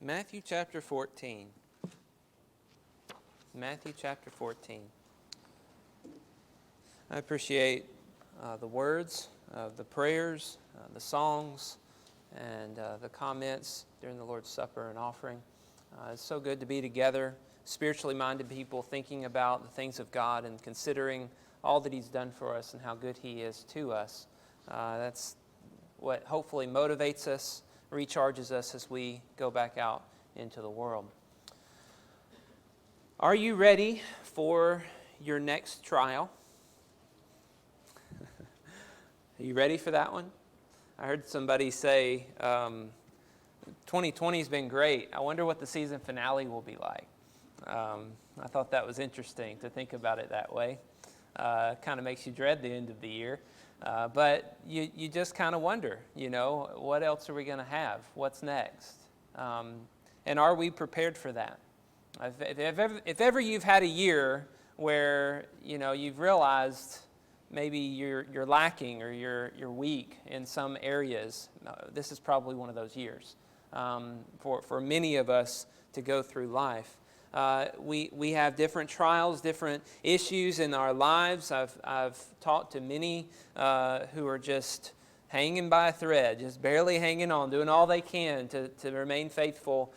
Matthew chapter 14. Matthew chapter 14. I appreciate the words, the prayers, the songs, and the comments during the Lord's Supper and offering. It's so good to be together, spiritually minded people thinking about the things of God and considering all that He's done for us and how good He is to us. That's what hopefully motivates us, recharges us as we go back out into the world. Are you ready for your next trial? Are you ready for that one? I heard somebody say, 2020 has been great. I wonder what the season finale will be like. I thought that was interesting to think about it that way. Kind of makes you dread the end of the year. But you just kind of wonder, what else are we going to have? What's next? And are we prepared for that? If ever you've had a year where, you've realized maybe you're lacking or you're weak in some areas, this is probably one of those years for many of us to go through life. We have different trials, different issues in our lives. I've talked to many who are just hanging by a thread, just barely hanging on, doing all they can to remain faithful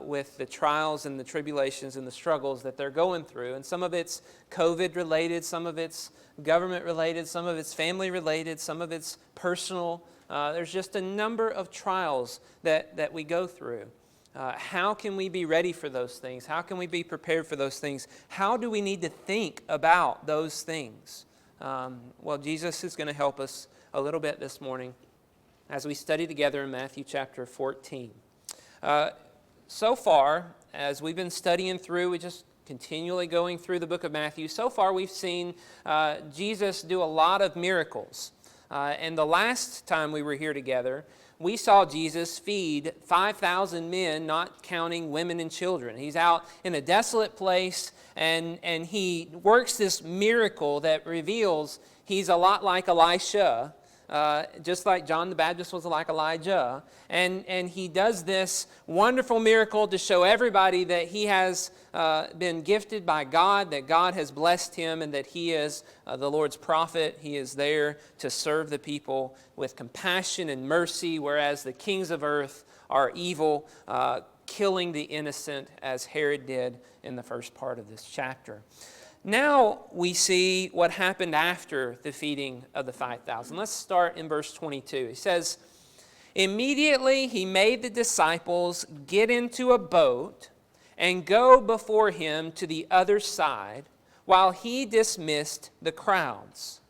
with the trials and the tribulations and the struggles that they're going through. And some of it's COVID-related, some of it's government-related, some of it's family-related, some of it's personal. There's just a number of trials that we go through. How can we be ready for those things? How can we be prepared for those things? How do we need to think about those things? Well, Jesus is going to help us a little bit this morning as we study together in Matthew chapter 14. So far, as we've been studying through, we just continually going through the book of Matthew. So far, we've seen Jesus do a lot of miracles. And the last time we were here together, we saw Jesus feed 5,000 men, not counting women and children. He's out in a desolate place, and he works this miracle that reveals he's a lot like Elisha, just like John the Baptist was like Elijah. And he does this wonderful miracle to show everybody that he has been gifted by God, that God has blessed him, and that he is the Lord's prophet. He is there to serve the people with compassion and mercy, whereas the kings of earth are evil, killing the innocent, as Herod did in the first part of this chapter. Now we see what happened after the feeding of the 5,000. Let's start in verse 22. He says, "Immediately he made the disciples get into a boat and go before him to the other side, while he dismissed the crowds.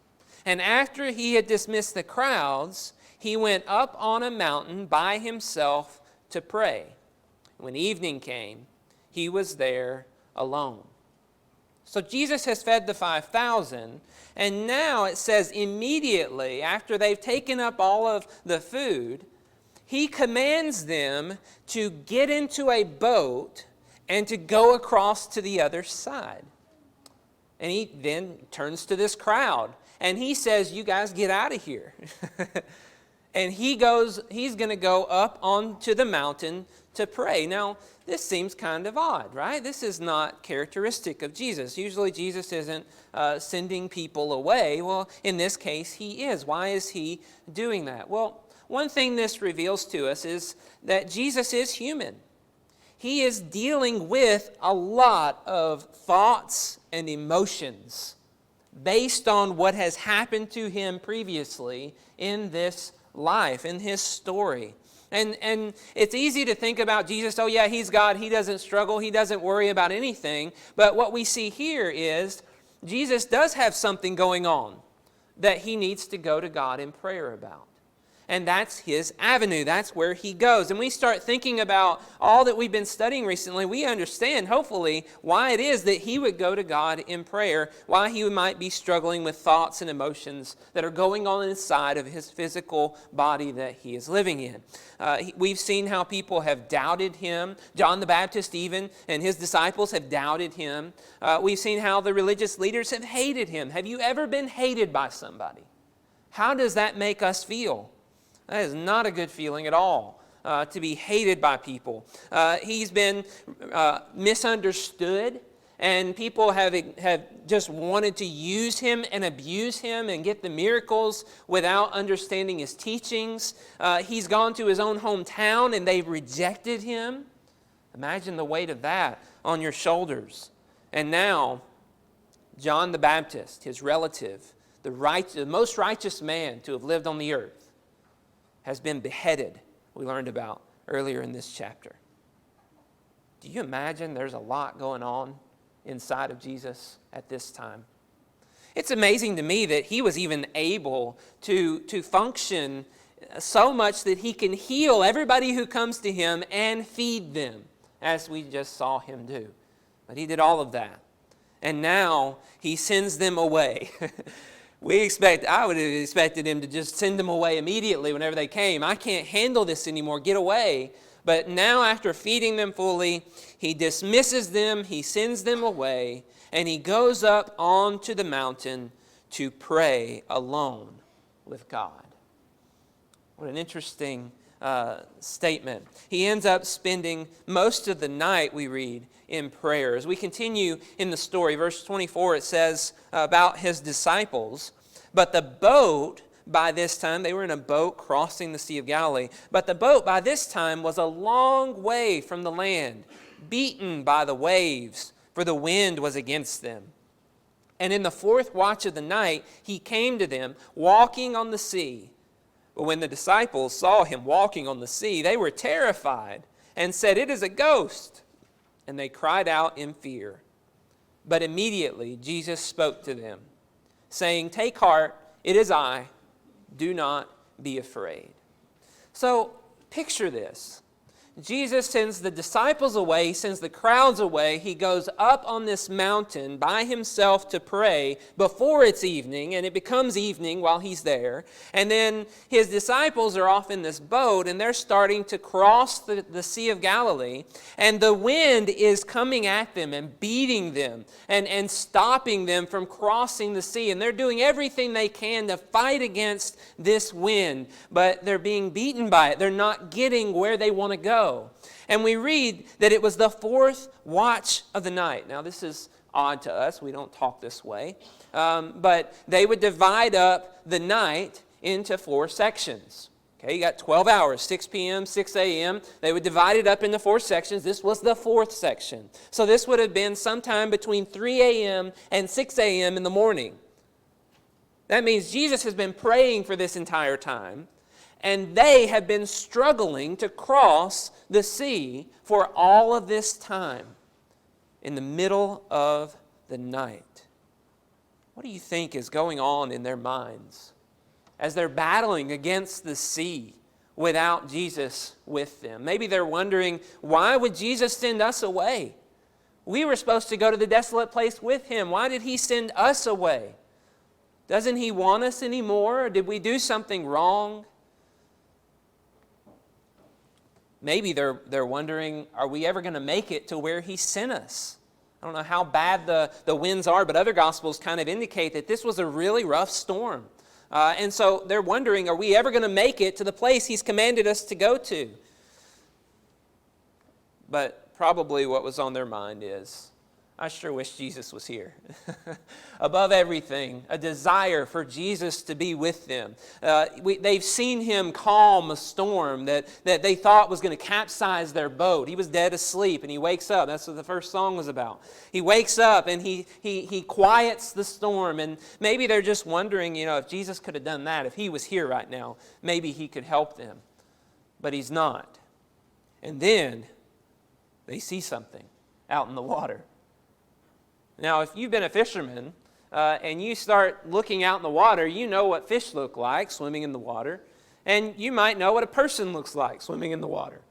And after he had dismissed the crowds, he went up on a mountain by himself to pray. When evening came, he was there alone." So Jesus has fed the 5,000, and now it says immediately after they've taken up all of the food, he commands them to get into a boat and to go across to the other side. And he then turns to this crowd, and he says, "You guys get out of here." And he's going to go up onto the mountain to pray. Now, this seems kind of odd, right? This is not characteristic of Jesus. Usually Jesus isn't sending people away. Well, in this case, he is. Why is he doing that? Well, one thing this reveals to us is that Jesus is human. He is dealing with a lot of thoughts and emotions based on what has happened to him previously in this life, in his story. And it's easy to think about Jesus, oh yeah, he's God, he doesn't struggle, he doesn't worry about anything. But what we see here is Jesus does have something going on that he needs to go to God in prayer about. And that's his avenue. That's where he goes. And we start thinking about all that we've been studying recently. We understand, hopefully, why it is that he would go to God in prayer, why he might be struggling with thoughts and emotions that are going on inside of his physical body that he is living in. We've seen how people have doubted him. John the Baptist even and his disciples have doubted him. We've seen how the religious leaders have hated him. Have you ever been hated by somebody? How does that make us feel? That is not a good feeling at all. to be hated by people. He's been misunderstood, and people have just wanted to use him and abuse him and get the miracles without understanding his teachings. He's gone to his own hometown, and they've rejected him. Imagine the weight of that on your shoulders. And now, John the Baptist, his relative, the most righteous man to have lived on the earth, has been beheaded, we learned about earlier in this chapter. Do you imagine there's a lot going on inside of Jesus at this time? It's amazing to me that he was even able to function so much that he can heal everybody who comes to him and feed them, as we just saw him do. But he did all of that. And now he sends them away. I would have expected him to just send them away immediately whenever they came. I can't handle this anymore. Get away. But now, after feeding them fully, he dismisses them, he sends them away, and he goes up onto the mountain to pray alone with God. What an interesting statement. He ends up spending most of the night, we read, in prayer. As we continue in the story, verse 24, it says about his disciples, but the boat, by this time, they were in a boat crossing the Sea of Galilee, but the boat by this time was a long way from the land, beaten by the waves, for the wind was against them. And in the fourth watch of the night, he came to them, walking on the sea. But when the disciples saw him walking on the sea, they were terrified and said, "It is a ghost." And they cried out in fear. But immediately Jesus spoke to them, saying, "Take heart, it is I. Do not be afraid." So picture this. Jesus sends the disciples away, he sends the crowds away. He goes up on this mountain by himself to pray before it's evening, and it becomes evening while he's there. And then his disciples are off in this boat, and they're starting to cross the Sea of Galilee. And the wind is coming at them and beating them and stopping them from crossing the sea. And they're doing everything they can to fight against this wind, but they're being beaten by it. They're not getting where they want to go. And we read that it was the fourth watch of the night. Now, this is odd to us. We don't talk this way. But they would divide up the night into 4 sections. Okay, you got 12 hours, 6 p.m., 6 a.m. They would divide it up into 4 sections. This was the 4th section. So this would have been sometime between 3 a.m. and 6 a.m. in the morning. That means Jesus has been praying for this entire time. And they have been struggling to cross the sea for all of this time in the middle of the night. What do you think is going on in their minds as they're battling against the sea without Jesus with them? Maybe they're wondering, why would Jesus send us away? We were supposed to go to the desolate place with him. Why did he send us away? Doesn't he want us anymore? Or did we do something wrong? Maybe they're wondering, are we ever going to make it to where he sent us? I don't know how bad the winds are, but other Gospels kind of indicate that this was a really rough storm. And so they're wondering, are we ever going to make it to the place he's commanded us to go to? But probably what was on their mind is, I sure wish Jesus was here. Above everything, a desire for Jesus to be with them. They've seen him calm a storm that they thought was going to capsize their boat. He was dead asleep, and he wakes up. That's what the first song was about. He wakes up, and he quiets the storm. And maybe they're just wondering, if Jesus could have done that, if he was here right now, maybe he could help them. But he's not. And then they see something out in the water. Now, if you've been a fisherman and you start looking out in the water, you know what fish look like swimming in the water. And you might know what a person looks like swimming in the water.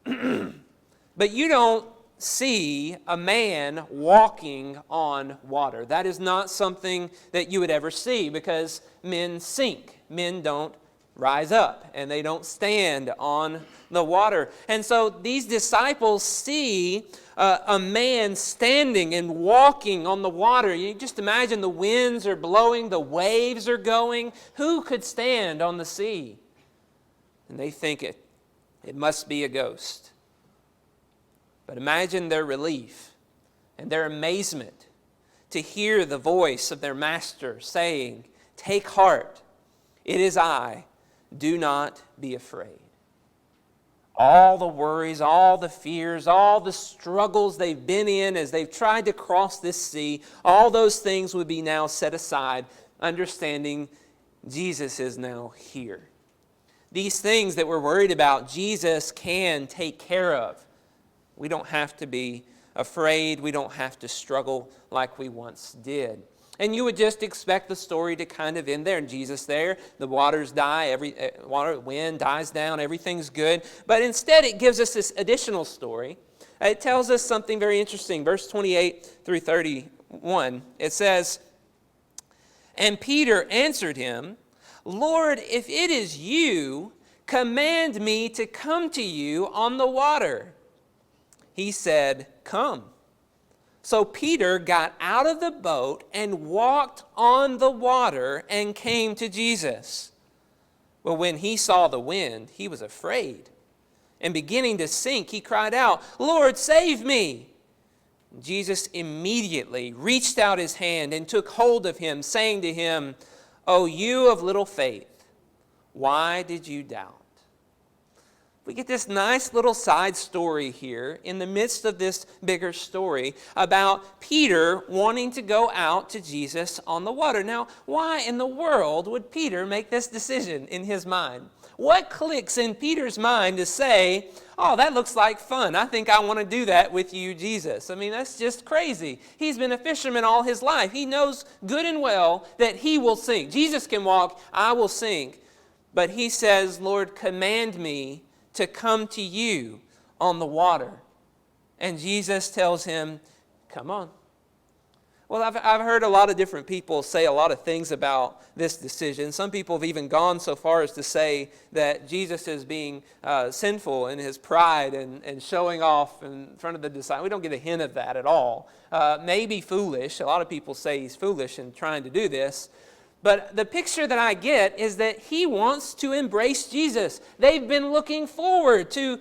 But you don't see a man walking on water. That is not something that you would ever see, because men sink. Men don't rise up, and they don't stand on the water. And so these disciples see a man standing and walking on the water. You just imagine the winds are blowing, the waves are going. Who could stand on the sea? And they think It must be a ghost. But imagine their relief and their amazement to hear the voice of their master saying, "Take heart, it is I, do not be afraid." All the worries, all the fears, all the struggles they've been in as they've tried to cross this sea, all those things would be now set aside, understanding Jesus is now here. These things that we're worried about, Jesus can take care of. We don't have to be afraid. We don't have to struggle like we once did. And you would just expect the story to kind of end there. And Jesus there, the waters die, wind dies down, everything's good. But instead it gives us this additional story. It tells us something very interesting. Verse 28 through 31, it says, "And Peter answered him, 'Lord, if it is you, command me to come to you on the water.' He said, 'Come.' So Peter got out of the boat and walked on the water and came to Jesus. But when he saw the wind, he was afraid. And beginning to sink, he cried out, 'Lord, save me!' Jesus immediately reached out his hand and took hold of him, saying to him, 'O you of little faith, why did you doubt?'" We get this nice little side story here in the midst of this bigger story about Peter wanting to go out to Jesus on the water. Now, why in the world would Peter make this decision in his mind? What clicks in Peter's mind to say, "Oh, that looks like fun. I think I want to do that with you, Jesus"? I mean, that's just crazy. He's been a fisherman all his life. He knows good and well that he will sink. Jesus can walk, I will sink. But he says, "Lord, command me to come to you on the water." And Jesus tells him, "Come on." Well, I've heard a lot of different people say a lot of things about this decision. Some people have even gone so far as to say that Jesus is being sinful in his pride and showing off in front of the disciples. We don't get a hint of that at all. Maybe foolish. A lot of people say he's foolish in trying to do this. But the picture that I get is that he wants to embrace Jesus. They've been looking forward to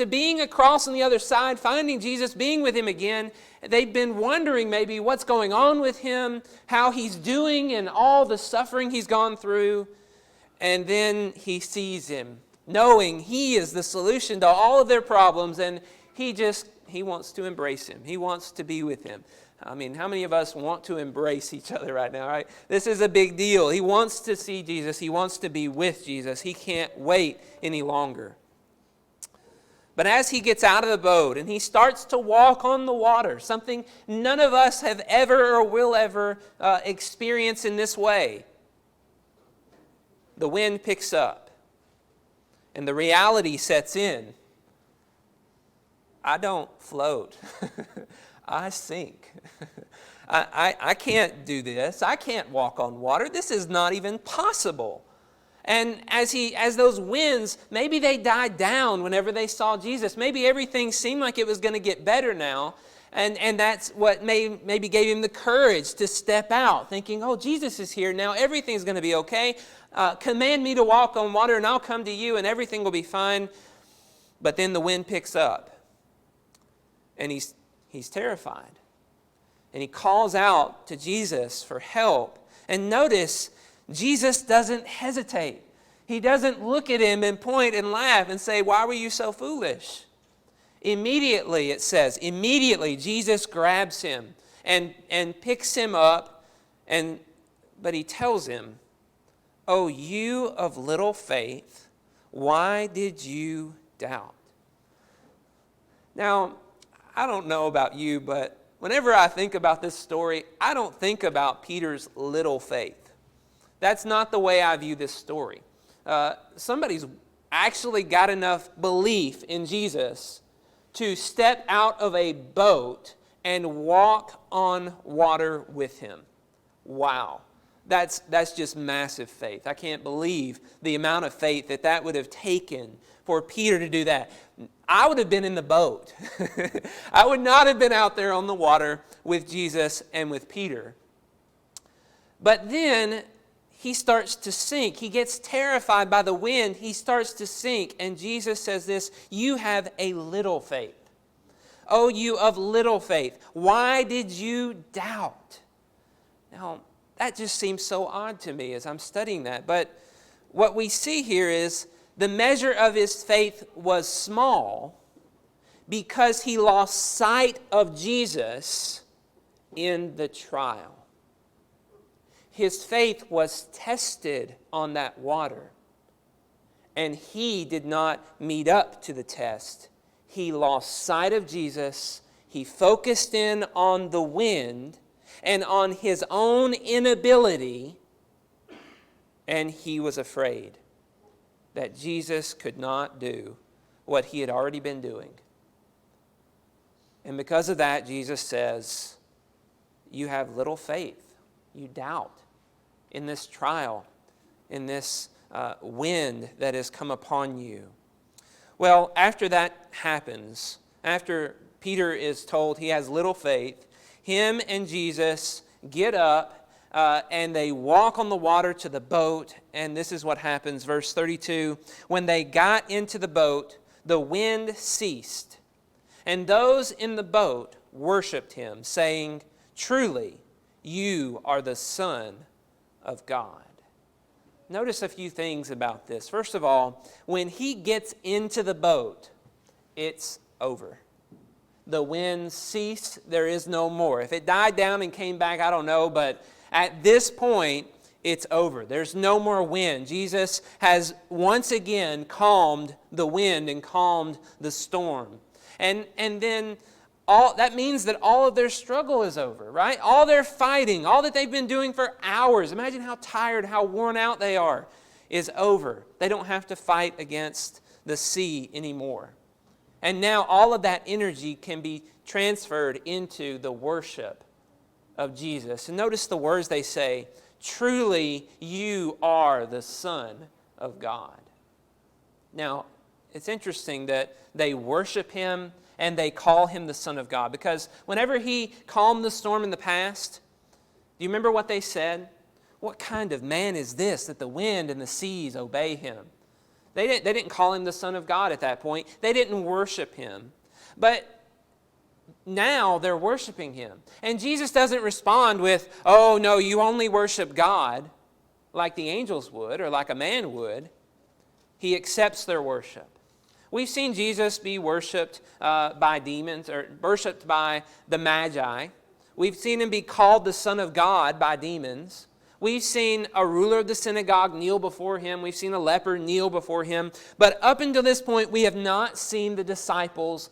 being across on the other side, finding Jesus, being with him again. They've been wondering maybe what's going on with him, how he's doing and all the suffering he's gone through. And then he sees him, knowing he is the solution to all of their problems, and he wants to embrace him. He wants to be with him. I mean, how many of us want to embrace each other right now, right? This is a big deal. He wants to see Jesus. He wants to be with Jesus. He can't wait any longer. But as he gets out of the boat and he starts to walk on the water, something none of us have ever or will ever experience in this way, the wind picks up and the reality sets in. I don't float. I sink. I can't do this. I can't walk on water. This is not even possible. And as those winds, maybe they died down whenever they saw Jesus. Maybe everything seemed like it was going to get better now. And that's what maybe gave him the courage to step out, thinking, "Oh, Jesus is here now. Everything's going to be okay. Command me to walk on water and I'll come to you and everything will be fine." But then the wind picks up and he's terrified. And he calls out to Jesus for help. And notice, Jesus doesn't hesitate. He doesn't look at him and point and laugh and say, "Why were you so foolish?" Immediately, it says, immediately Jesus grabs him and picks him up. But he tells him, "Oh, you of little faith, why did you doubt?" Now, I don't know about you, but whenever I think about this story, I don't think about Peter's little faith. That's not the way I view this story. Somebody's actually got enough belief in Jesus to step out of a boat and walk on water with him. Wow. That's just massive faith. I can't believe the amount of faith that would have taken for Peter to do that. I would have been in the boat. I would not have been out there on the water with Jesus and with Peter. But then he starts to sink. He gets terrified by the wind. He starts to sink. And Jesus says this, you have a little faith. O you of little faith, why did you doubt? Now, that just seems so odd to me as I'm studying that. But what we see here is the measure of his faith was small because he lost sight of Jesus in the trial. His faith was tested on that water, and he did not meet up to the test. He lost sight of Jesus. He focused in on the wind and on his own inability, and he was afraid that Jesus could not do what he had already been doing. And because of that, Jesus says, you have little faith. You doubt in this trial, in this wind that has come upon you. Well, after that happens, after Peter is told he has little faith, him and Jesus get up and they walk on the water to the boat. And this is what happens, verse 32. When they got into the boat, the wind ceased. And those in the boat worshiped him, saying, truly, you are the Son of God. Notice a few things about this. First of all, when he gets into the boat, it's over. The wind ceased. There is no more. If it died down and came back, I don't know, but at this point, it's over. There's no more wind. Jesus has once again calmed the wind and calmed the storm. And then that means that all of their struggle is over, right? All their fighting, all that they've been doing for hours, imagine how tired, how worn out they are, is over. They don't have to fight against the sea anymore. And now all of that energy can be transferred into the worship of Jesus. And notice the words they say, truly you are the Son of God. Now, it's interesting that they worship him and they call him the Son of God. Because whenever he calmed the storm in the past, do you remember what they said? What kind of man is this that the wind and the seas obey him? They didn't call him the Son of God at that point. They didn't worship him. But now they're worshiping him. And Jesus doesn't respond with, oh no, you only worship God, like the angels would or like a man would. He accepts their worship. We've seen Jesus be worshipped by demons or worshipped by the Magi. We've seen him be called the Son of God by demons. We've seen a ruler of the synagogue kneel before him. We've seen a leper kneel before him. But up until this point, we have not seen the disciples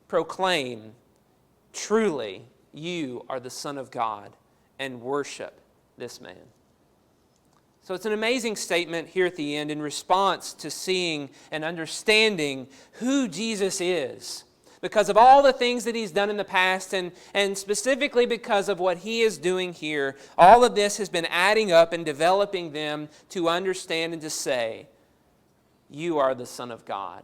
proclaim, truly, you are the Son of God, and worship this man. So it's an amazing statement here at the end in response to seeing and understanding who Jesus is. Because of all the things that he's done in the past and specifically because of what he is doing here, all of this has been adding up and developing them to understand and to say, you are the Son of God.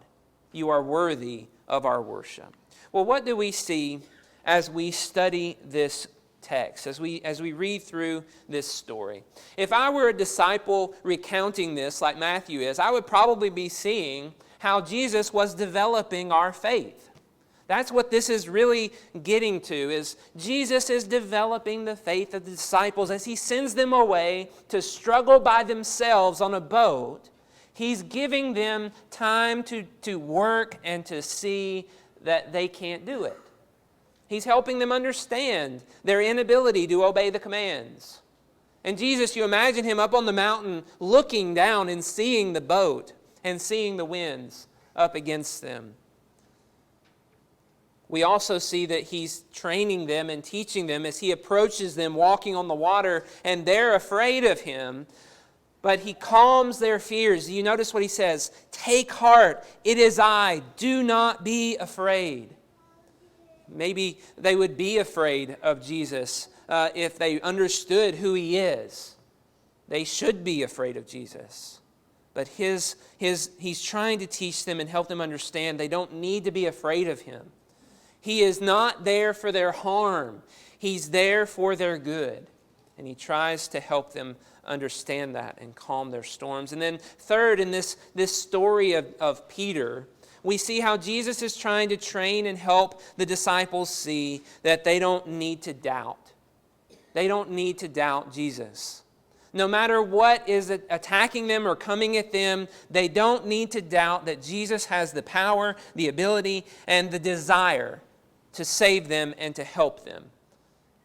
You are worthy of our worship. Well, what do we see as we study this text, as we read through this story? If I were a disciple recounting this like Matthew is, I would probably be seeing how Jesus was developing our faith. That's what this is really getting to, is Jesus is developing the faith of the disciples as he sends them away to struggle by themselves on a boat. He's giving them time to work and to see that they can't do it. He's helping them understand their inability to obey the commands. And Jesus, you imagine him up on the mountain looking down and seeing the boat and seeing the winds up against them. We also see that he's training them and teaching them as he approaches them walking on the water, and they're afraid of him. But he calms their fears. You notice what he says, take heart, it is I, do not be afraid. Maybe they would be afraid of Jesus if they understood who he is. They should be afraid of Jesus. But he's trying to teach them and help them understand they don't need to be afraid of him. He is not there for their harm. He's there for their good. And he tries to help them understand that and calm their storms. And then third, in this story of Peter, we see how Jesus is trying to train and help the disciples see that they don't need to doubt. They don't need to doubt Jesus. No matter what is attacking them or coming at them, they don't need to doubt that Jesus has the power, the ability, and the desire to save them and to help them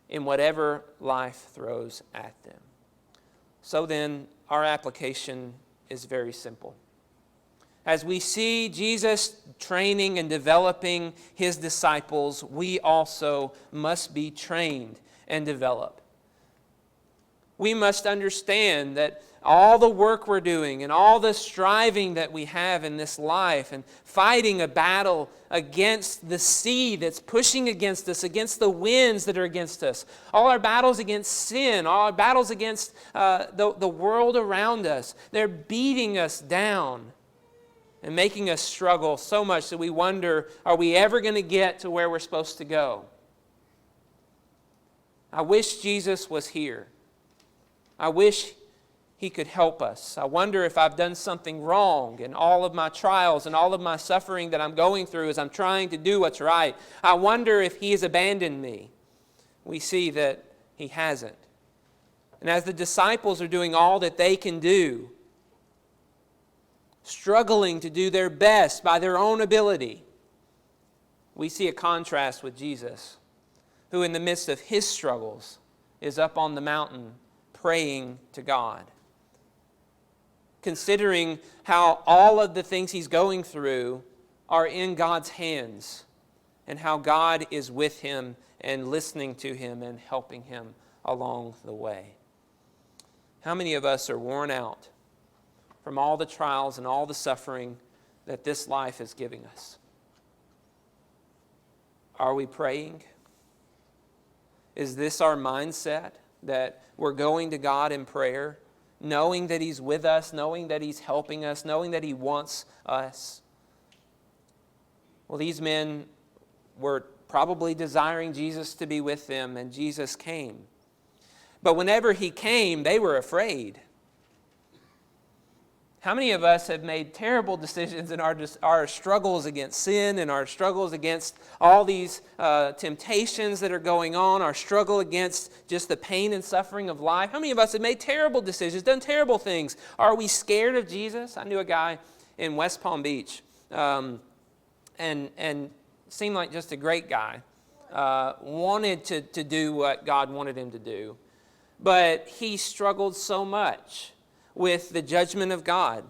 in whatever life throws at them. So then, our application is very simple. As we see Jesus training and developing his disciples, we also must be trained and develop. We must understand that all the work we're doing and all the striving that we have in this life and fighting a battle against the sea that's pushing against us, against the winds that are against us, all our battles against sin, all our battles against the world around us, they're beating us down and making us struggle so much that we wonder, are we ever going to get to where we're supposed to go? I wish Jesus was here. I wish he could help us. I wonder if I've done something wrong in all of my trials and all of my suffering that I'm going through as I'm trying to do what's right. I wonder if he has abandoned me. We see that he hasn't. And as the disciples are doing all that they can do, struggling to do their best by their own ability, we see a contrast with Jesus, who in the midst of his struggles is up on the mountain praying to God, considering how all of the things he's going through are in God's hands and how God is with him and listening to him and helping him along the way. How many of us are worn out from all the trials and all the suffering that this life is giving us? Are we praying? Is this our mindset, that we're going to God in prayer, knowing that he's with us, knowing that he's helping us, knowing that he wants us? Well, these men were probably desiring Jesus to be with them, and Jesus came. But whenever he came, they were afraid. How many of us have made terrible decisions in our struggles against sin and our struggles against all these temptations that are going on, our struggle against just the pain and suffering of life? How many of us have made terrible decisions, done terrible things? Are we scared of Jesus? I knew a guy in West Palm Beach and seemed like just a great guy, wanted to do what God wanted him to do, but he struggled so much with the judgment of God.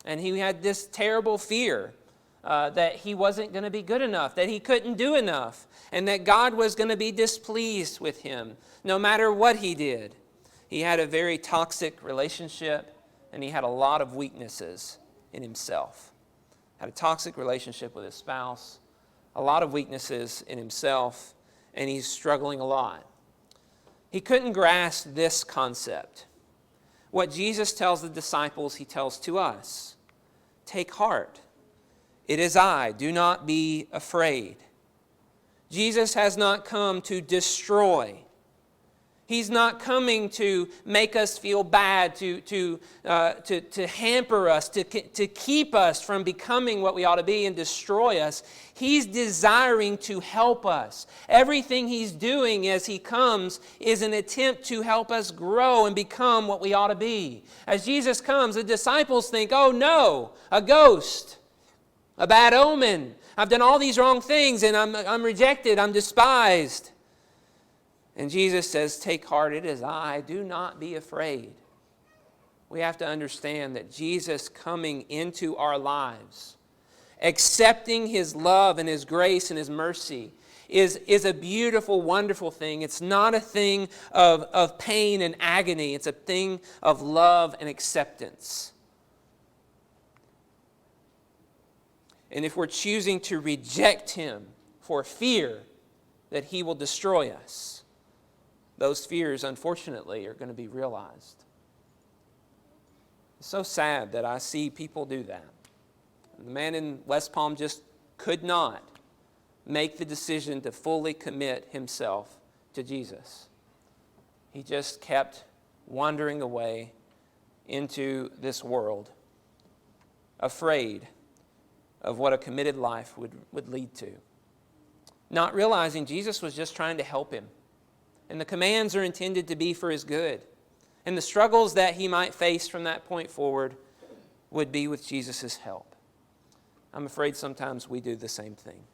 And he had this terrible fear that he wasn't going to be good enough, that he couldn't do enough, and that God was going to be displeased with him no matter what he did. He had a very toxic relationship, and he had a lot of weaknesses in himself. Had a toxic relationship with his spouse, a lot of weaknesses in himself, and he's struggling a lot. He couldn't grasp this concept. What Jesus tells the disciples, he tells to us. Take heart. It is I. Do not be afraid. Jesus has not come to destroy. He's not coming to make us feel bad, to hamper us, to keep us from becoming what we ought to be and destroy us. He's desiring to help us. Everything he's doing as he comes is an attempt to help us grow and become what we ought to be. As Jesus comes, the disciples think, oh no, a ghost, a bad omen. I've done all these wrong things and I'm rejected, I'm despised. And Jesus says, take heart, it is I. Do not be afraid. We have to understand that Jesus coming into our lives, accepting his love and his grace and his mercy is a beautiful, wonderful thing. It's not a thing of pain and agony. It's a thing of love and acceptance. And if we're choosing to reject him for fear that he will destroy us, those fears, unfortunately, are going to be realized. It's so sad that I see people do that. The man in West Palm just could not make the decision to fully commit himself to Jesus. He just kept wandering away into this world, afraid of what a committed life would lead to. Not realizing Jesus was just trying to help him. And the commands are intended to be for his good. And the struggles that he might face from that point forward would be with Jesus' help. I'm afraid sometimes we do the same thing.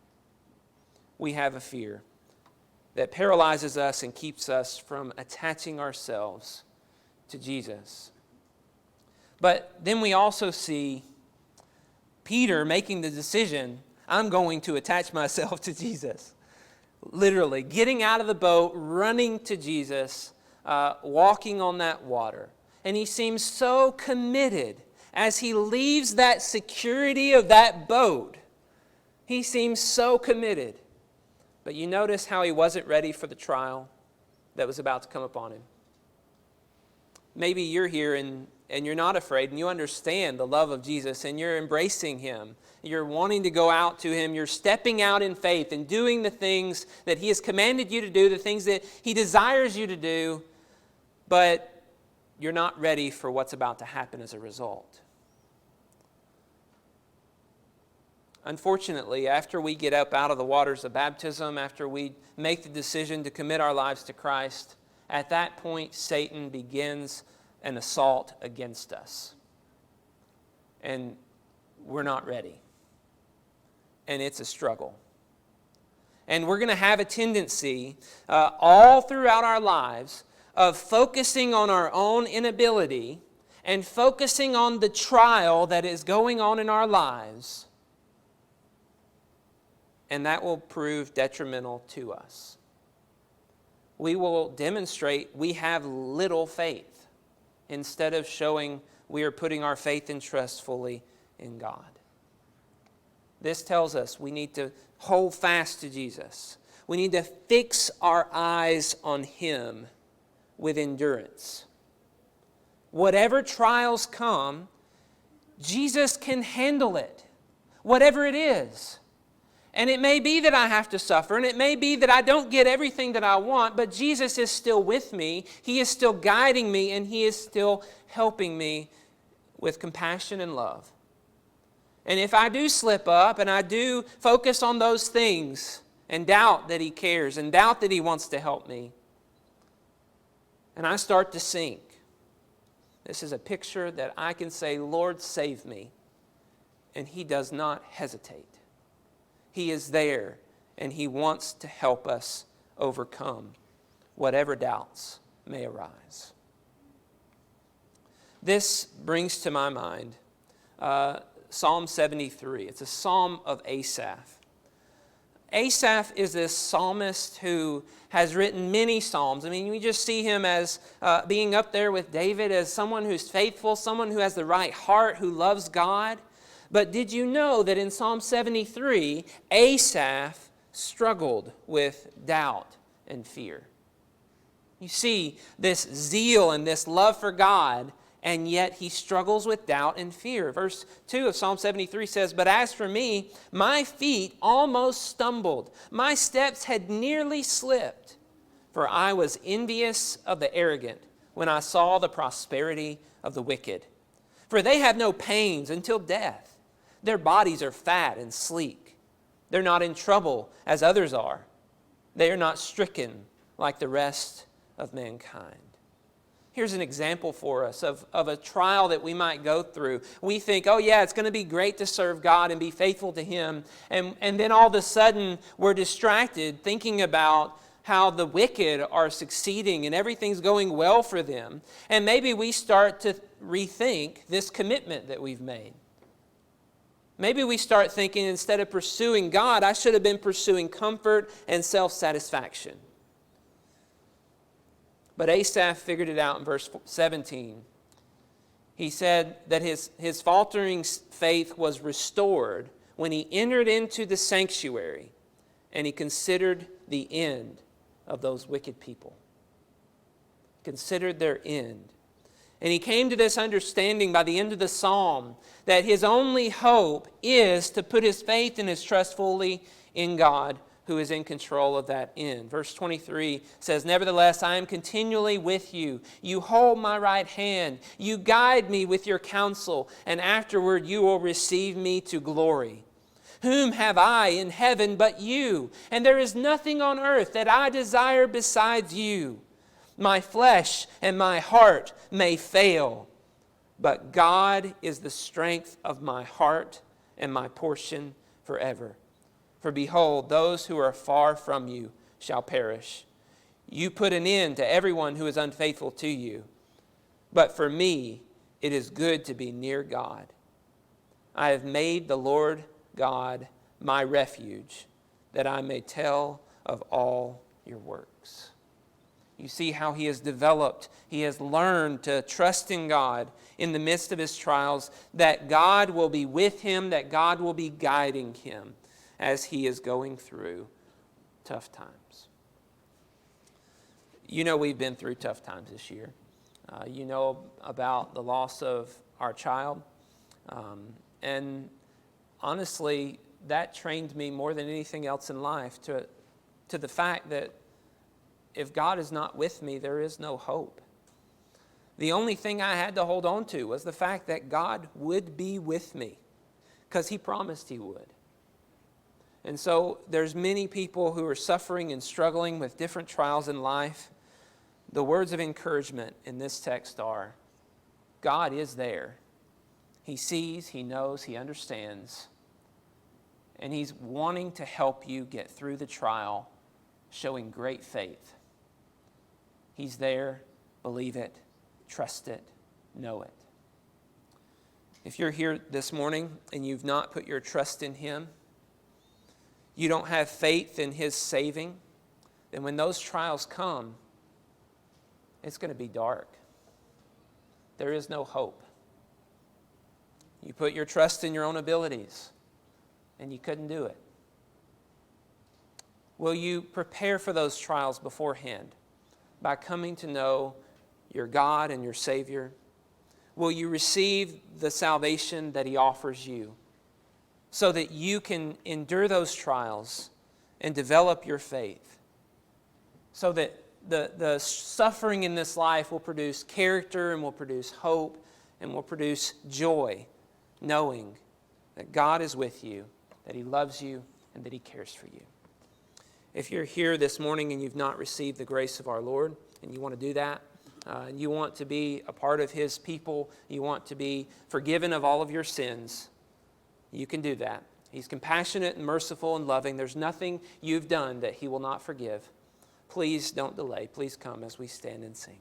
We have a fear that paralyzes us and keeps us from attaching ourselves to Jesus. But then we also see Peter making the decision, I'm going to attach myself to Jesus. Literally, getting out of the boat, running to Jesus, walking on that water. And he seems so committed as he leaves that security of that boat. He seems so committed. But you notice how he wasn't ready for the trial that was about to come upon him. Maybe you're here and you're not afraid and you understand the love of Jesus and you're embracing him. You're wanting to go out to him. You're stepping out in faith and doing the things that he has commanded you to do, the things that he desires you to do, but you're not ready for what's about to happen as a result. Unfortunately, after we get up out of the waters of baptism, after we make the decision to commit our lives to Christ, at that point, Satan begins an assault against us. And we're not ready. And it's a struggle. And we're going to have a tendency all throughout our lives of focusing on our own inability and focusing on the trial that is going on in our lives. And that will prove detrimental to us. We will demonstrate we have little faith instead of showing we are putting our faith and trust fully in God. This tells us we need to hold fast to Jesus. We need to fix our eyes on him with endurance. Whatever trials come, Jesus can handle it, whatever it is. And it may be that I have to suffer, and it may be that I don't get everything that I want, but Jesus is still with me. He is still guiding me, and he is still helping me with compassion and love. And if I do slip up and I do focus on those things and doubt that he cares and doubt that he wants to help me, and I start to sink, this is a picture that I can say, Lord, save me. And he does not hesitate. He is there, and he wants to help us overcome whatever doubts may arise. This brings to my mind Psalm 73. It's a psalm of Asaph. Asaph is this psalmist who has written many psalms. I mean, we just see him as being up there with David as someone who's faithful, someone who has the right heart, who loves God. But did you know that in Psalm 73, Asaph struggled with doubt and fear? You see this zeal and this love for God, and yet he struggles with doubt and fear. Verse 2 of Psalm 73 says, "But as for me, my feet almost stumbled. My steps had nearly slipped, for I was envious of the arrogant when I saw the prosperity of the wicked. For they have no pains until death. Their bodies are fat and sleek. They're not in trouble as others are. They are not stricken like the rest of mankind." Here's an example for us of a trial that we might go through. We think, oh yeah, it's going to be great to serve God and be faithful to him. And then all of a sudden we're distracted thinking about how the wicked are succeeding and everything's going well for them. And maybe we start to rethink this commitment that we've made. Maybe we start thinking instead of pursuing God, I should have been pursuing comfort and self-satisfaction. But Asaph figured it out in verse 17. He said that his faltering faith was restored when he entered into the sanctuary and he considered the end of those wicked people. Considered their end. And he came to this understanding by the end of the psalm that his only hope is to put his faith and his trust fully in God, who is in control of that end. Verse 23 says, "Nevertheless, I am continually with you. You hold my right hand. You guide me with your counsel, and afterward you will receive me to glory. Whom have I in heaven but you? And there is nothing on earth that I desire besides you. My flesh and my heart may fail, but God is the strength of my heart and my portion forever. For behold, those who are far from you shall perish. You put an end to everyone who is unfaithful to you. But for me, it is good to be near God. I have made the Lord God my refuge, that I may tell of all your works." You see how he has developed, he has learned to trust in God in the midst of his trials, that God will be with him, that God will be guiding him as he is going through tough times. You know, we've been through tough times this year. You know about the loss of our child. And honestly, that trained me more than anything else in life to the fact that if God is not with me, there is no hope. The only thing I had to hold on to was the fact that God would be with me, because he promised he would. And so there's many people who are suffering and struggling with different trials in life. The words of encouragement in this text are, God is there. He sees, he knows, he understands. And he's wanting to help you get through the trial, showing great faith. He's there. Believe it. Trust it. Know it. If you're here this morning and you've not put your trust in him, you don't have faith in his saving, then when those trials come, it's going to be dark. There is no hope. You put your trust in your own abilities, and you couldn't do it. Will you prepare for those trials beforehand by coming to know your God and your Savior? Will you receive the salvation that he offers you so that you can endure those trials and develop your faith, so that the suffering in this life will produce character and will produce hope and will produce joy, knowing that God is with you, that he loves you, and that he cares for you? If you're here this morning and you've not received the grace of our Lord, and you want to do that, and you want to be a part of his people, you want to be forgiven of all of your sins, you can do that. He's compassionate and merciful and loving. There's nothing you've done that he will not forgive. Please don't delay. Please come as we stand and sing.